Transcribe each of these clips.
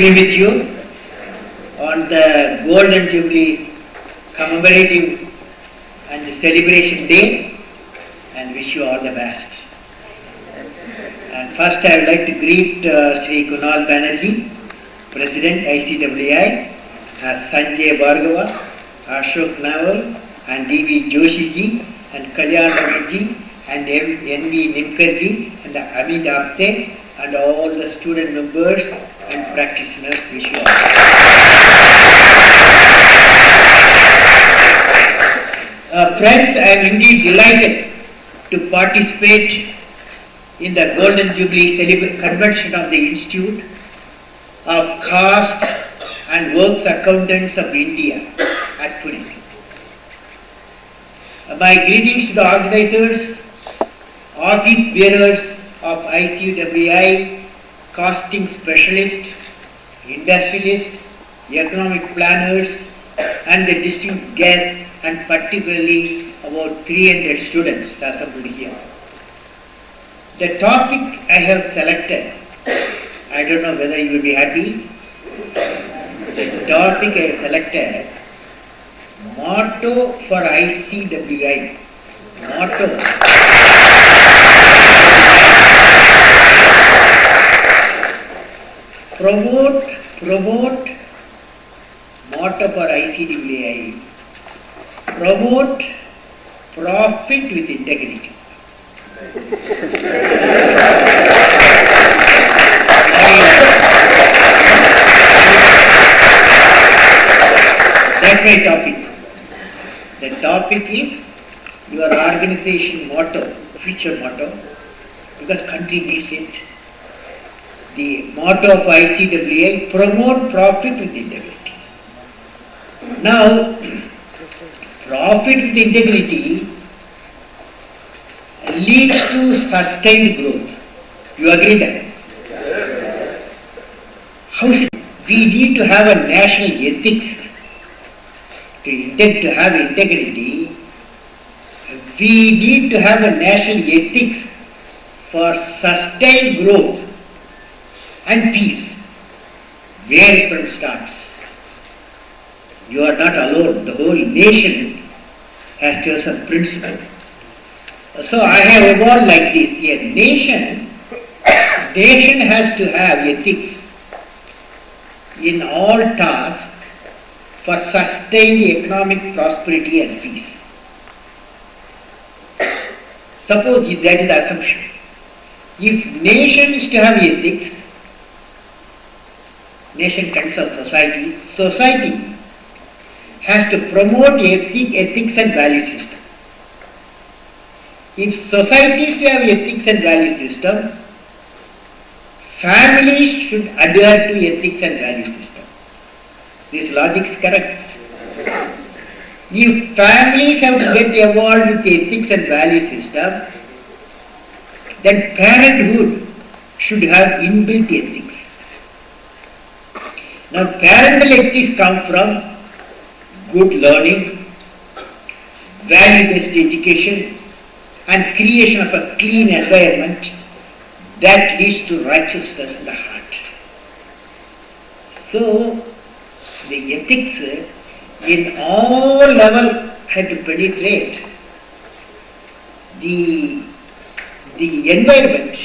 be with you on the Golden Jubilee commemorative and celebration day, and wish you all the best. And first I would like to greet Sri Kunal Banerjee, President ICWI, Sanjay Bhargava, Ashok Naval, and D.V. Joshi ji, and Kalyan Raman ji, and N.V. Nimkar ji, and Amit Apte, and all the student members and practitioners. Wish you all. Friends, I am indeed delighted to participate in the Golden Jubilee Convention of the Institute of Caste and Works Accountants of India at Pune. My greetings to the organizers, office bearers of ICWI, casting specialists, industrialists, economic planners, and the distinguished guests, and particularly about 300 students assembled here. The topic I have selected, I don't know whether you will be happy. The topic I have selected, motto for ICWI. Motto. Promote, motto for ICWI. Promote profit with integrity. That's my topic. The topic is your organization motto, future motto, because country needs it. The motto of ICWI, promote profit with integrity. Now, profit with integrity leads to sustained growth. You agree that? How should we need to have a national ethics to have integrity? We need to have a national ethics for sustained growth and peace. Where it starts. You are not alone. The whole nation has chosen principle. So I have evolved like this. A nation has to have ethics in all tasks for sustained economic prosperity and peace. Suppose that is the assumption. If nation is to have ethics, nation consists of societies. Society has to promote ethics and value system. If society is to have ethics and value system, families should adhere to ethics and value system. This logic is correct. If families have to get involved with the ethics and value system, then parenthood should have inbuilt ethics. Now, parental ethics come from good learning, value-based education, and creation of a clean environment that leads to righteousness in the heart. So, the ethics in all levels had to penetrate. The environment,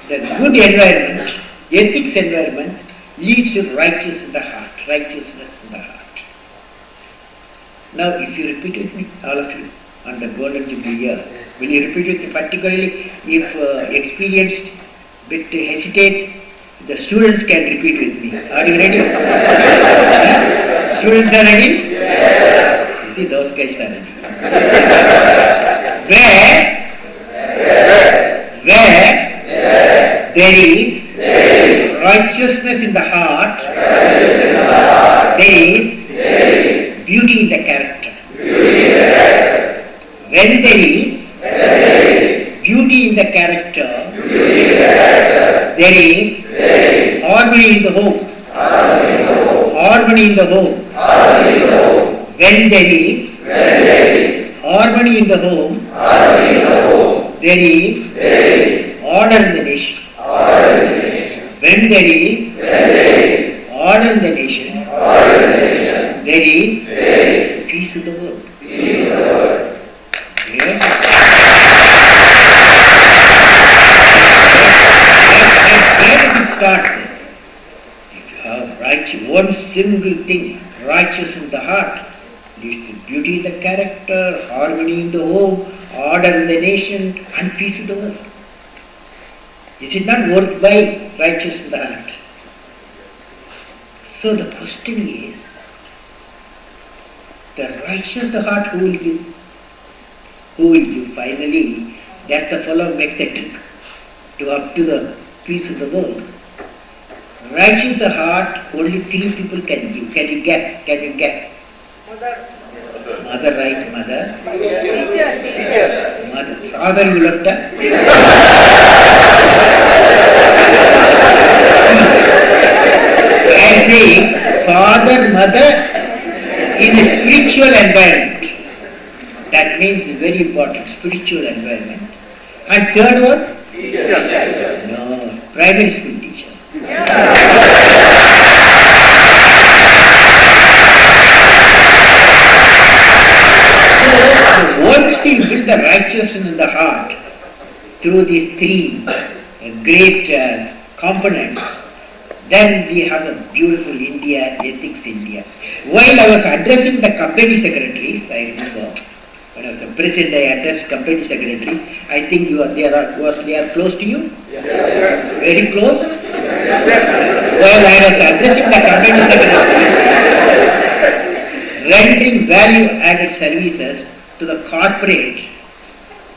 the good environment, ethics environment leads to righteousness in the heart. Now, if you repeat with me, all of you, on the Golden Jubilee year, will you repeat with me, particularly if experienced bit hesitate, the students can repeat with me. Are you ready? Students are ready? Yes. You see, those guys are ready. Where there is righteousness in the heart, there is beauty in the character. When there is beauty in the character, there is harmony in the home. Harmony in the home. When there is harmony in the home, there is order in the nation. When there is order in the nation, there is peace in the world. Where does it start? If you have one single thing, righteous in the heart, leads to beauty in the character, harmony in the home, order in the nation, and peace in the world. Is it not worthwhile, righteous in the heart? So the question is, the righteous the heart, who will give? Who will give? Finally, that's the fellow makes the trick to up to the peace of the world. Righteous the heart, only 3 people can give. Can you guess? Can you guess? Mother, right? Mother. Teacher. Mother. Father, you left her. I am saying father, mother in a spiritual environment. That means very important, spiritual environment. And third one? No, primary school teacher. So once we build the righteousness in the heart through these 3 great components, then we have a beautiful India, ethics India. While I was addressing the company secretaries, I remember, when I was the president, I addressed company secretaries. I think they are close to you? Very close? While I was addressing the company secretaries, rendering value-added services to the corporate,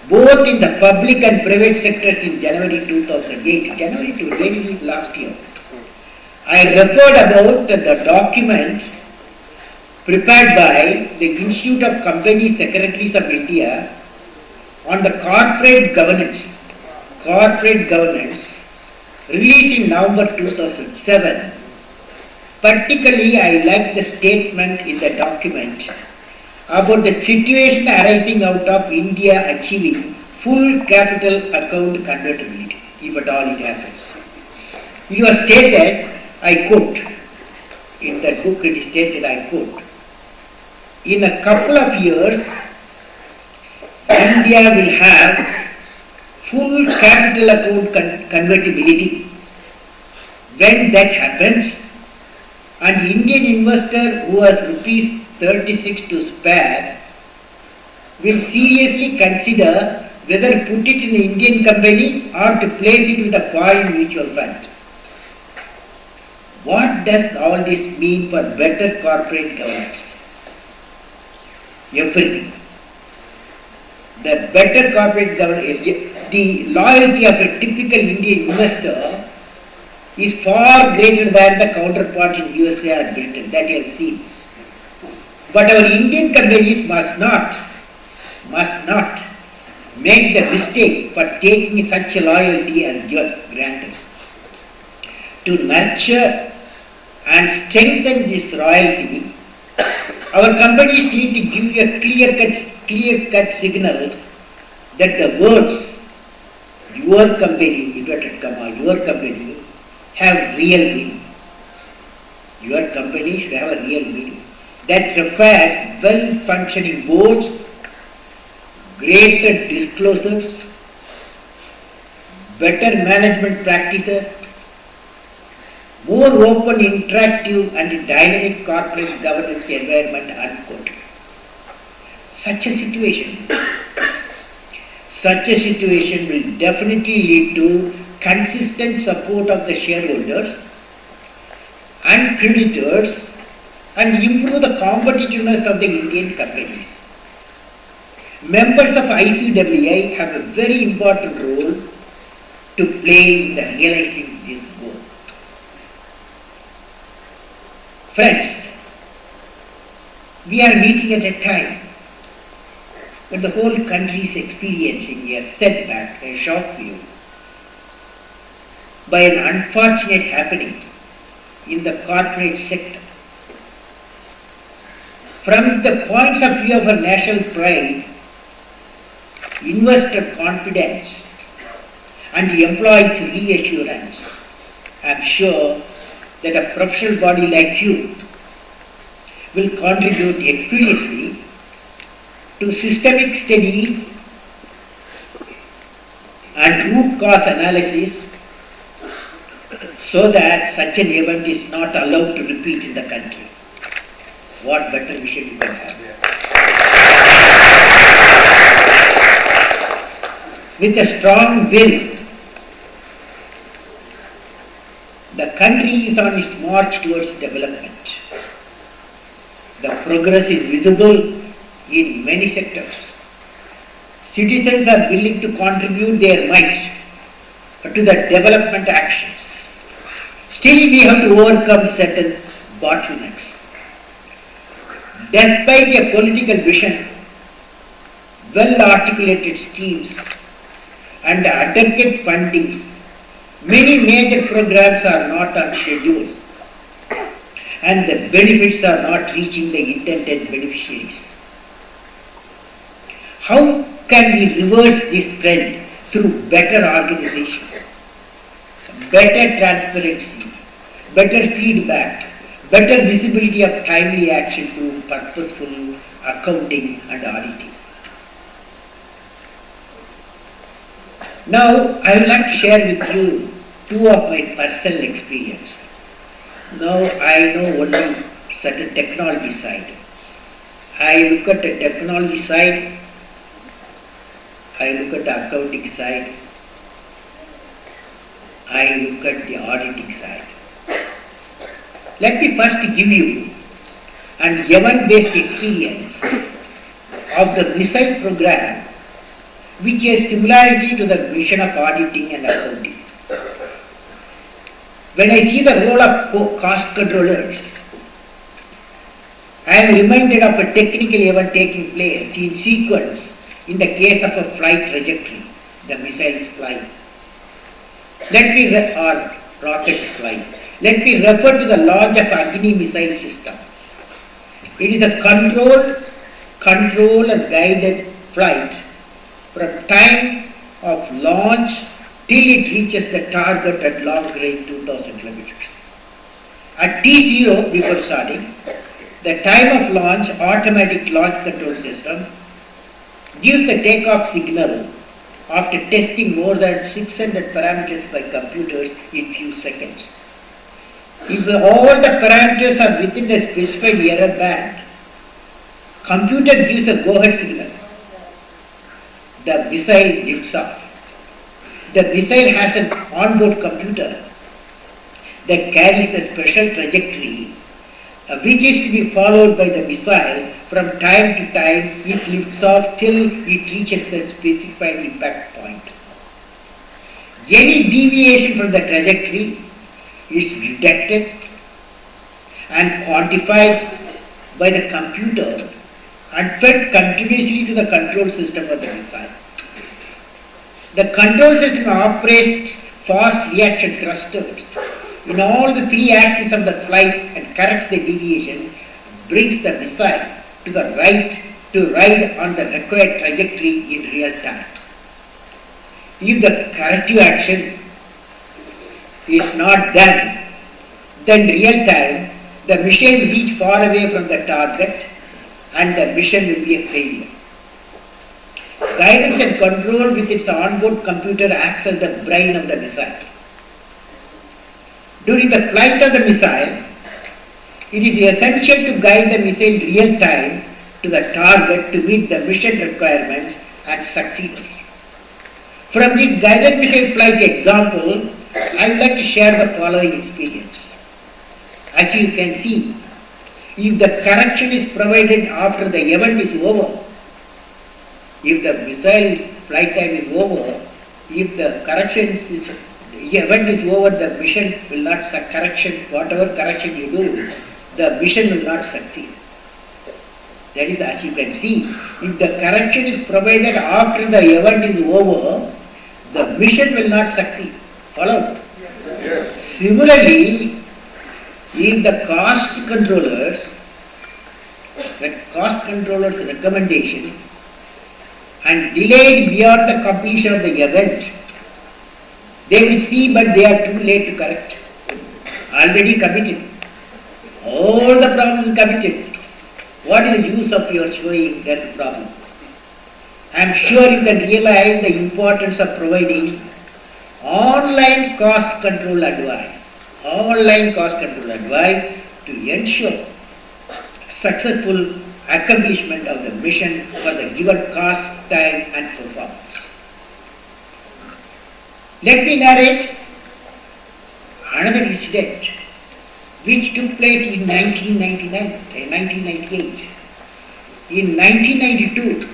both in the public and private sectors in January 2008, January to January last year. I referred about the document prepared by the Institute of Company Secretaries of India on the corporate governance, released in November 2007. Particularly, I like the statement in the document about the situation arising out of India achieving full capital account convertibility, if at all it happens. It was stated, I quote, in that book it is stated, I quote, in a couple of years, India will have full capital account convertibility. When that happens, an Indian investor who has rupees 36 to spare will seriously consider whether to put it in an Indian company or to place it with a foreign mutual fund. What does all this mean for better corporate governance? Everything. The better corporate governance, the loyalty of a typical Indian investor is far greater than the counterpart in USA or Britain, that you have seen. But our Indian companies must not make the mistake for taking such a loyalty as granted. To nurture and strengthen this loyalty, our companies need to give a clear-cut signal that the words your company, inverted comma, your company, have real meaning. Your company should have a real meaning. That requires well-functioning boards, greater disclosures, better management practices, more open, interactive and dynamic corporate governance environment, unquote. Such a situation will definitely lead to consistent support of the shareholders and creditors and improve the competitiveness of the Indian companies. Members of ICWI have a very important role to play in the realizing this goal. Friends, we are meeting at a time when the whole country is experiencing a setback, a shock view, by an unfortunate happening in the corporate sector. From the points of view of our national pride, investor confidence and employees' reassurance, I am sure that a professional body like you will contribute expeditiously to systemic studies and root cause analysis so that such an event is not allowed to repeat in the country. What better mission you can have? With a strong will, the country is on its march towards development. The progress is visible in many sectors. Citizens are willing to contribute their might to the development actions. Still, we have to overcome certain bottlenecks. Despite a political vision, well-articulated schemes and adequate fundings, many major programs are not on schedule and the benefits are not reaching the intended beneficiaries. How can we reverse this trend through better organization, better transparency, better feedback, better visibility of timely action through purposeful accounting and auditing? Now, I would like to share with you two of my personal experience. Now, I know only certain technology side. I look at the technology side, I look at the accounting side, I look at the auditing side. Let me first give you an event-based experience of the missile program, which has similarity to the mission of auditing and accounting. When I see the role of cost controllers, I am reminded of a technical event taking place in sequence in the case of a flight trajectory, the missiles flying. Or rockets flying. Let me refer to the launch of Agni missile system. It is a controlled and guided flight from time of launch till it reaches the target at long range 2000 kilometers. At T0 before starting, the time of launch automatic launch control system gives the takeoff signal after testing more than 600 parameters by computers in few seconds. If all the parameters are within the specified error band, computer gives a go-ahead signal. The missile lifts off. The missile has an onboard computer that carries the special trajectory which is to be followed by the missile from time to time. It lifts off till it reaches the specified impact point. Any deviation from the trajectory is detected and quantified by the computer and fed continuously to the control system of the missile. The control system operates fast reaction thrusters in all the three axes of the flight and corrects the deviation, brings the missile to the right to ride on the required trajectory in real time. If the corrective action is not done, then real time the missile will reach far away from the target and the mission will be a failure. Guidance and control with its onboard computer acts as the brain of the missile. During the flight of the missile, it is essential to guide the missile real time to the target to meet the mission requirements and succeed. From this guided missile flight example, I would like to share the following experience. As you can see, if the correction is provided after the event is over, if the missile flight time is over, if the event is over, the mission will not whatever correction you do, the mission will not succeed. That is, as you can see, if the correction is provided after the event is over, the mission will not succeed. Follow? Yes. Similarly, if the cost controller's recommendation and delayed beyond the completion of the event, they will see but they are too late to correct. already committed. All the problems are committed. What is the use of your showing that problem? I am sure you can realize the importance of providing online cost control advice. Online cost control advice to ensure successful accomplishment of the mission for the given cost, time and performance. Let me narrate another incident which took place in 1998. In 1992,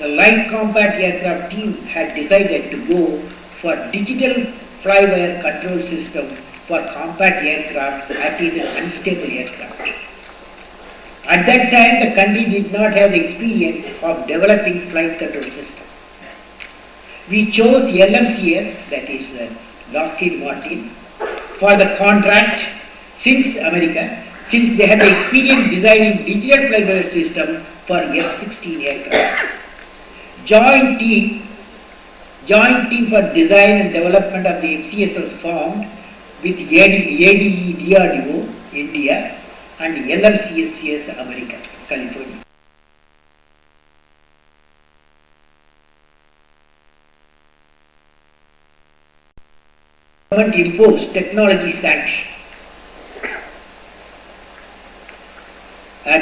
the Light Combat Aircraft team had decided to go for digital fly-wire control system for combat aircraft that is an unstable aircraft. At that time, the country did not have the experience of developing flight control system. We chose LMCS, that is Lockheed Martin, for the contract since they had the experience designing digital fly-wire system for F-16 aircraft. Joint team for design and development of the FCS was formed with ADE DRDO, India, and LMCS America, California. Government imposed technology sanction.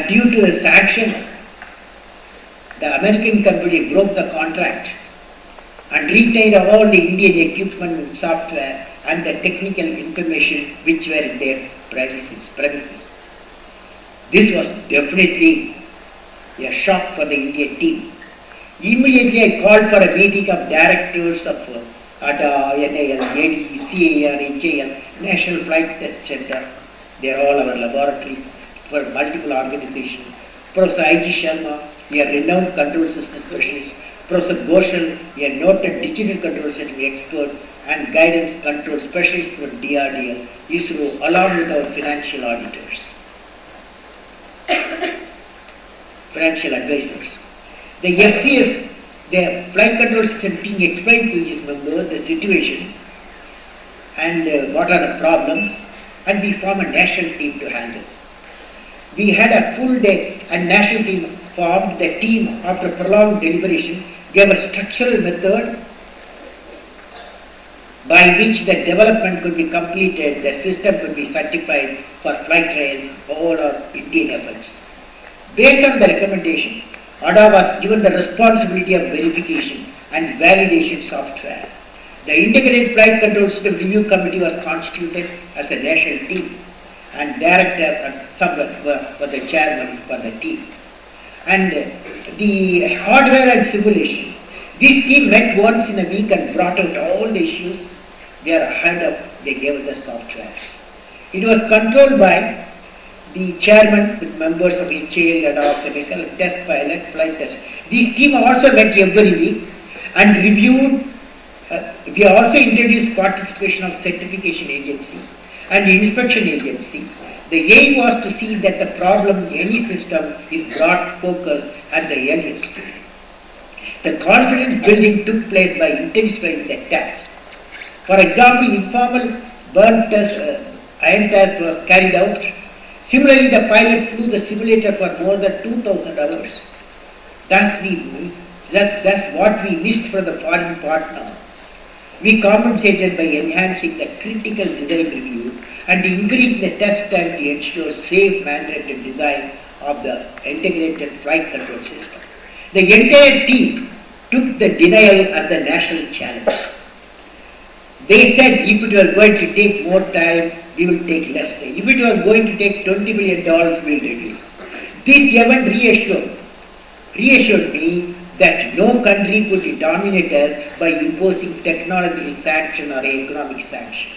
Due to the sanction, the American company broke the contract and retained all the Indian equipment and software and the technical information which were in their premises. This was definitely a shock for the Indian team. Immediately I called for a meeting of directors of ADA, NAL, ADE, CAR, HAL, National Flight Test Center. They are all our laboratories for multiple organizations. Professor I.G. Sharma, a renowned control system specialist. Professor Ghoshal, a noted digital control system expert and guidance control specialist from DRDL, ISRO, along with our financial auditors, financial advisors. The FCS, the flight control system team, explained to his members the situation and what are the problems, and we formed a national team to handle. We had a full day and national team formed. The team, after prolonged deliberation, gave a structural method by which the development could be completed, the system could be certified for flight trials, all our Indian efforts. Based on the recommendation, ADA was given the responsibility of verification and validation software. The Integrated Flight Control System Review Committee was constituted as a national team, and director and some were the chairman for the team. And the hardware and simulation, this team met once in a week and brought out all the issues. They are ahead of, they gave us the software. It was controlled by the chairman with members of HAL, ADA, chemical, test pilot, flight test. This team also met every week and reviewed. We also introduced participation of certification agency and inspection agency. The aim was to see that the problem in any system is brought focus at the earliest. The confidence building took place by intensifying the test. For example, informal burn test, iron test was carried out. Similarly, the pilot flew the simulator for more than 2,000 hours. That's what we missed from the foreign partner. We compensated by enhancing the critical design review and increasing the test time to ensure safe mandated design of the integrated flight control system. The entire team took the denial as the national challenge. They said if it was going to take more time, we will take less time. If it was going to take $20 million, we will reduce. This event reassured me that no country could dominate us by imposing technological sanction or economic sanction.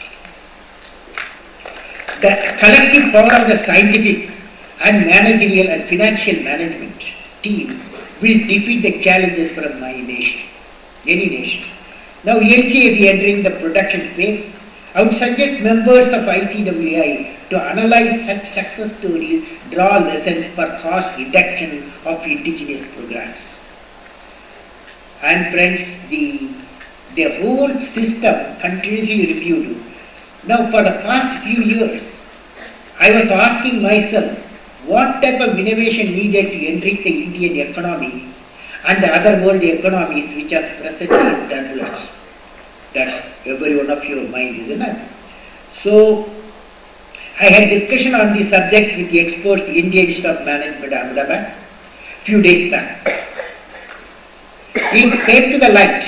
The collective power of the scientific and managerial and financial management team will defeat the challenges from my nation, any nation. Now LCA is entering the production phase. I would suggest members of ICWI to analyze such success stories, draw lessons for cost reduction of indigenous programs. And friends, the whole system continuously reviewed. Now for the past few years, I was asking myself what type of innovation needed to enrich the Indian economy and the other world economies which are presently in turbulence. That's every one of your mind, isn't it? So, I had discussion on this subject with the experts, the Indian Institute of Management, Ahmedabad, few days back. It came to the light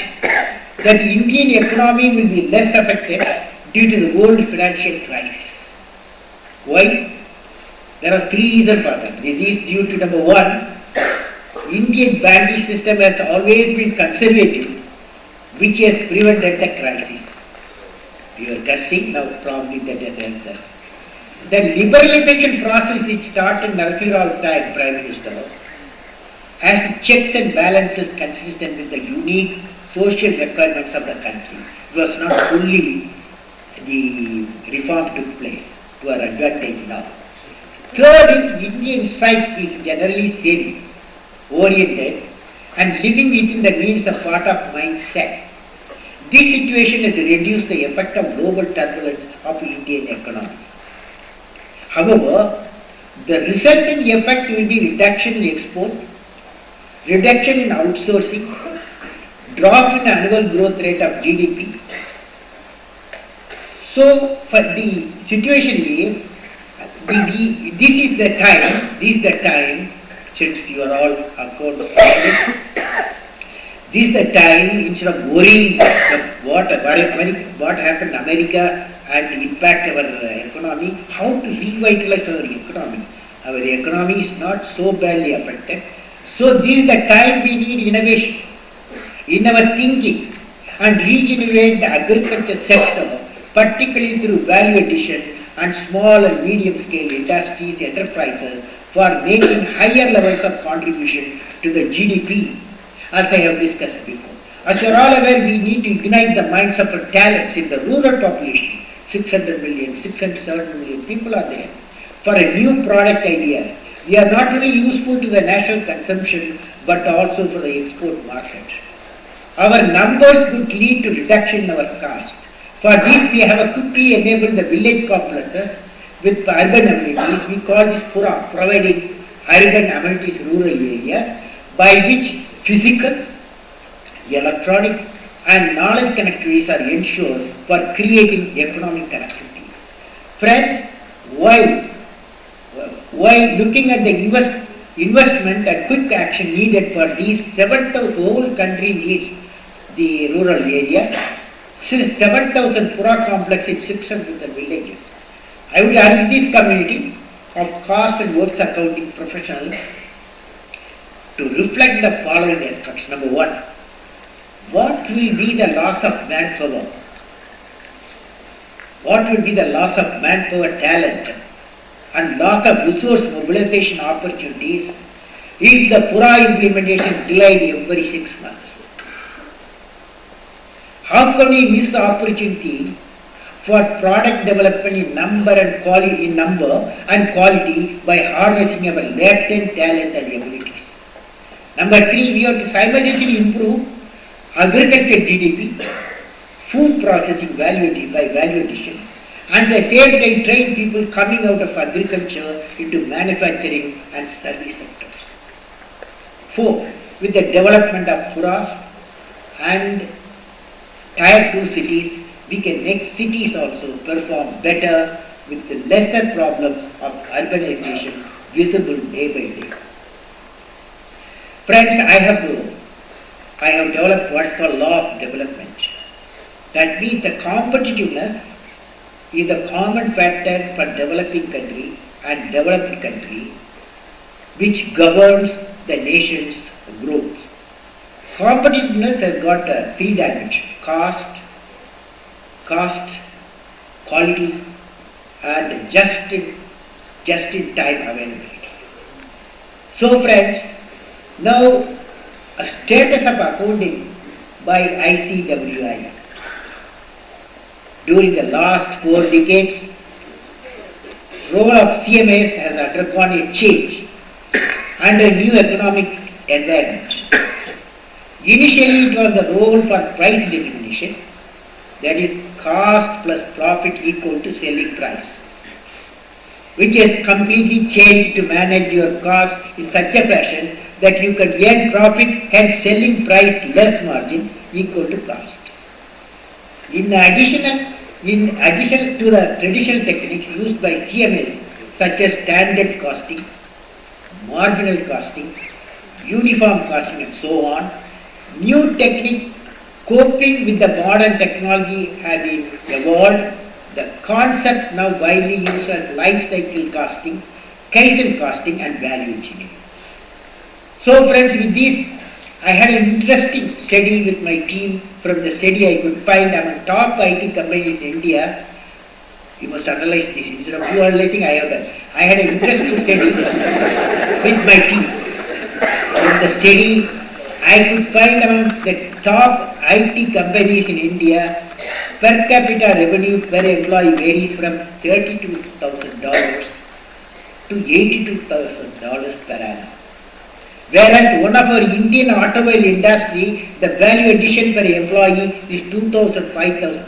that the Indian economy will be less affected due to the world financial crisis. Why? There are three reasons for that. This is due to number one, Indian banking system has always been conservative, which has prevented the crisis. You are guessing, now probably that has helped us. The liberalization process which started Narasimha Rao time, Prime Minister, has checks and balances consistent with the unique social requirements of the country. It was not fully the reform took place to our advantage now. Third is Indian side is generally saving, oriented and living within the means of part of mindset. This situation has reduced the effect of global turbulence of Indian economy. However, the resultant effect will be reduction in export, reduction in outsourcing, drop in annual growth rate of GDP. So, for the situation is, this is the time, since you are all accounts specialists, this is the time, instead of worrying what happened in America and impact our economy, how to revitalize our economy. Our economy is not so badly affected. So this is the time we need innovation in our thinking and regenerate the agriculture sector, particularly through value addition and small and medium scale industries, enterprises, for making higher levels of contribution to the GDP, as I have discussed before. As you are all aware, we need to ignite the minds of our talents in the rural population. 600 million, 670 million people are there for a new product ideas. We are not only useful to the national consumption, but also for the export market. Our numbers could lead to reduction in our cost. For this, we have quickly enabled the village complexes with urban amenities. We call this Pura, providing urban amenities rural areas, by which physical, electronic and knowledge connectivities are ensured for creating economic connectivity. Friends, while looking at the investment and quick action needed for these 7,000, whole country needs the rural area, 7,000 Pura complex in 600 villages. I would urge this community of cost and works accounting professionals to reflect the following aspects. Number one, what will be the loss of manpower? What will be the loss of manpower talent and loss of resource mobilization opportunities if the Pura implementation delayed every 6 months? How can we miss opportunity for product development in number and quality by harnessing our latent talent and abilities? Number three, we have to simultaneously improve agriculture GDP, food processing value by value addition, and at the same time train people coming out of agriculture into manufacturing and service sectors. Four, with the development of Puras and Tier 2 cities, we can make cities also perform better with the lesser problems of urbanization visible day by day. Friends, I have developed what's called law of development. That means the competitiveness is the common factor for developing country and developed country which governs the nation's growth. Competitiveness has got three dimensions: cost, quality, and just-in-time availability. So friends, now a status of accounting by ICWI. During the last 4 decades, role of CMS has undergone a change and a new economic environment. Initially, it was the role for price determination, that is cost plus profit equal to selling price. which has completely changed to manage your cost in such a fashion that you can earn profit, hence selling price less margin equal to cost. In addition to the traditional techniques used by CMS such as standard costing, marginal costing, uniform costing and so on, new technique coping with the modern technology have been evolved. The concept now widely used as life cycle costing, Kaizen costing and value engineering. So friends, with this I had an interesting study with my team. From the study I could find among top IT companies in India. You must analyze this. Instead of you analyzing, I have done. I had an interesting study with my team. From the study I could find among the top IT companies in India, per capita revenue per employee varies from $32,000 to $82,000 per annum. Whereas one of our Indian automobile industry, the value addition per employee is 2,500,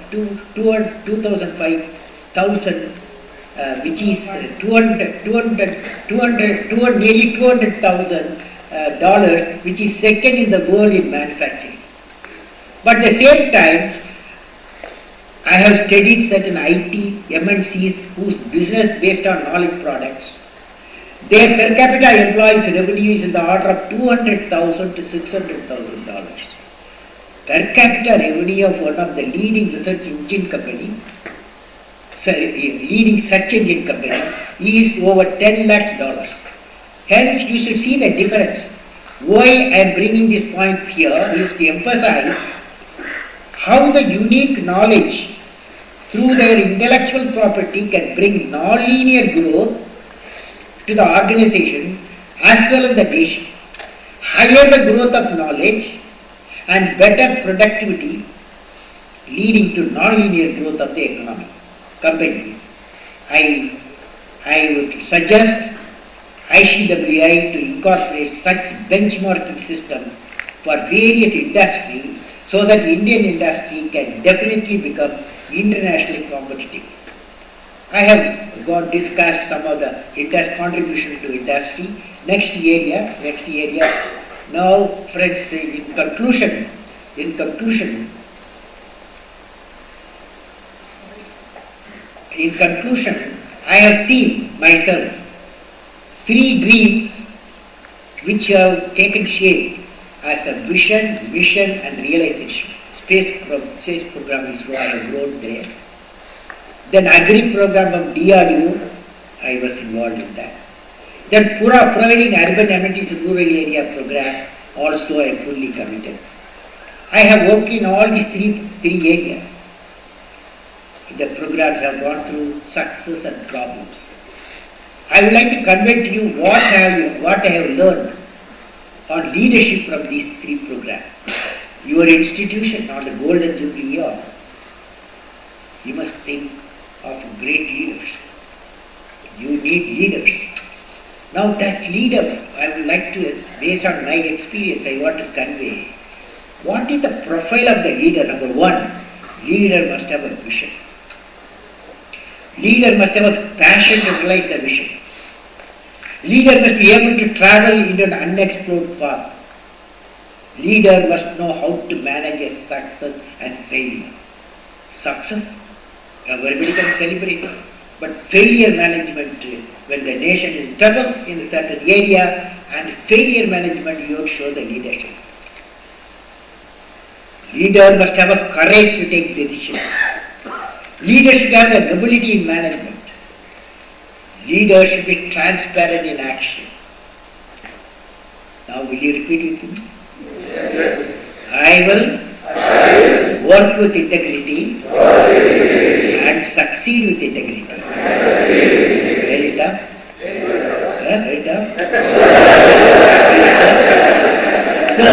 which is nearly $200,000, which is second in the world in manufacturing. But at the same time, I have studied certain IT MNCs whose business based on knowledge products. Their per capita employees revenue is in the order of $200,000 to $600,000. Per capita revenue of one of the leading search engine company is over $10 lakhs. Hence, you should see the difference. Why I am bringing this point here is to emphasize how the unique knowledge through their intellectual property can bring non-linear growth to the organization as well as the nation. Higher the growth of knowledge and better productivity leading to non-linear growth of the economy, company. I would suggest ICWI to incorporate such benchmarking system for various industries so that Indian industry can definitely become internationally competitive. I have discussed some of the contribution to industry. Next area. Now, friends, in conclusion, I have seen myself 3 dreams which have taken shape as a vision, mission and realization. Space program is what I have wrote there. Then agri program of DRDO, I was involved in that. Then providing urban amenities in rural area program, also I fully committed. I have worked in all these three areas. The programs have gone through success and problems. I would like to convey to you what I have learned on leadership from these 3 programs. Your institution on the golden jubilee year, you must think of great leaders. You need leaders. Now that leader, I would like to, based on my experience, I want to convey, what is the profile of the leader? Number 1, leader must have a vision. Leader must have a passion to realize the vision. Leader must be able to travel into an unexplored path. Leader must know how to manage a success and failure. Success, everybody can celebrate. But failure management, when the nation is in trouble in a certain area, and failure management, you have to show the leadership. Leader must have a courage to take decisions. Leader should have a nobility in management. Leader should be transparent in action. Now will you repeat with me? Yes. I will work with integrity and succeed with integrity. Very tough? Very tough? So,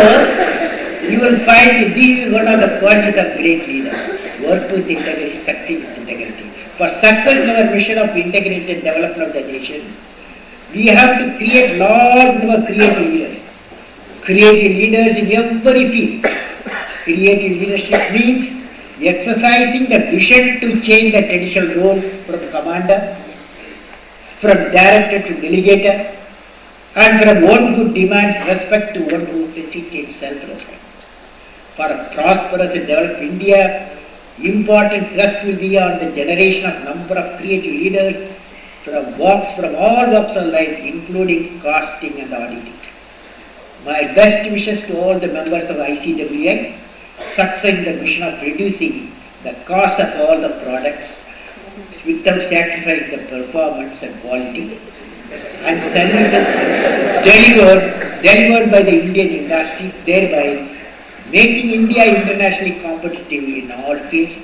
you will find that this is one of the qualities of great leaders. Work with integrity, succeed with integrity. For success in our mission of integrated development of the nation, we have to create large number of creative leaders. Creative leaders in every field. Creative leadership means exercising the vision to change the traditional role from commander, from director to delegator, and from one who demands respect to one who facilitates self-respect. For a prosperous and developed India, important thrust will be on the generation of number of creative leaders from all walks of life, including costing and auditing. My best wishes to all the members of ICWI, success in the mission of reducing the cost of all the products without sacrificing the performance and quality, and services delivered by the Indian industries, thereby making India internationally competitive in all fields.